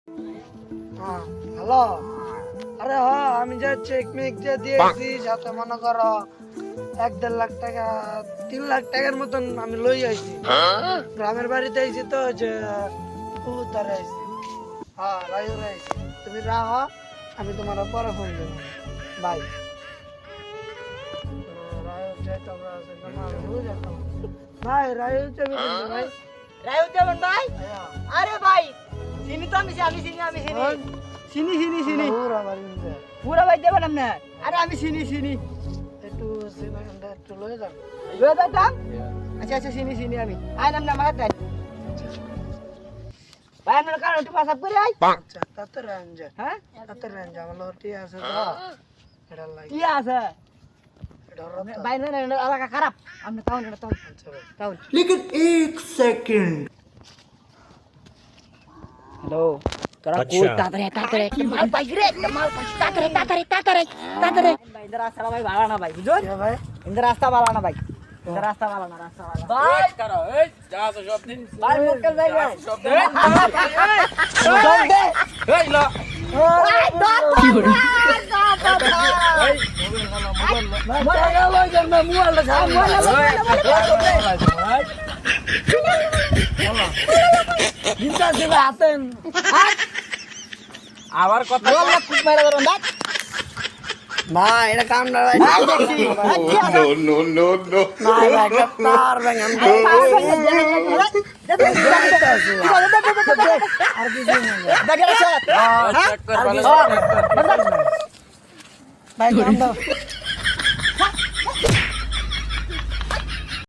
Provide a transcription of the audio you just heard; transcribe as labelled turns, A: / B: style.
A: Hello, আরে হ্যাঁ আমি যে চেক মেক যে দিয়েছি সাথে মনে করো 1-1.5 লাখ টাকা 3 লাখ টাকার মতন আমি লই আইছি। গ্রামের বাড়িতে আইছি তো যে তারা আইছি। হ্যাঁ রায়ুর আইছি, তুমি রাহো, আমি তোমার পরে ফোন দেবো। বাই। রায়ুর যেতে আমরা ভাই রায়ুর যাবে ভাই।
B: রায়ুর যাবেন ভাই? আরে ভাই চিনি তো আমি চিনি চিনি পুরা ভাই যাবেন আপনার? আরে আমি চিনি
A: একটু একটু লয়ে যান।
B: লয়ে যাতাম? আচ্ছা চিনি আমি আইলাম না আমার হাতে। ভাই আপনার কারণ একটু পাসাপ করে আই।
A: আচ্ছা তাতে রেঞ্জ,
B: হ্যাঁ
A: তাতে রেঞ্জ আমার লোটি আছে তো এটা লাগে
B: কি আছে
A: এটা রত।
B: ভাই না এলাকা খারাপ আপনি তাও না তাও
A: আচ্ছা ভাই
B: তাও
C: लेकिन एक सेकंड
B: হ্যালো তোরা কই তাড়াতাড়ি একটা মাল পাইছি রে একটা মাল পাইছি তাড়াতাড়ি ইন্দা রাস্তা ভাই ভালো না ভাই বুঝছো
A: কে ভাই?
B: ইন্দা রাস্তা ভালো না ভাই ইন্দা রাস্তা ভালো না ভাই
D: করো এই যা তো সব দিন
B: ভাই মুক্কাল ভাই ভাই
D: সব দে
B: সব দে
D: এই ল
B: এই দর কি করে
D: আবার কথা
A: ভাই এটা কাম না ভাই।
C: नो नो नो
A: ভাই ভাই গ্রেফতার ভাই আমি আর কিছু না
D: চেক কর ভালো
A: ভাই কাম দাও।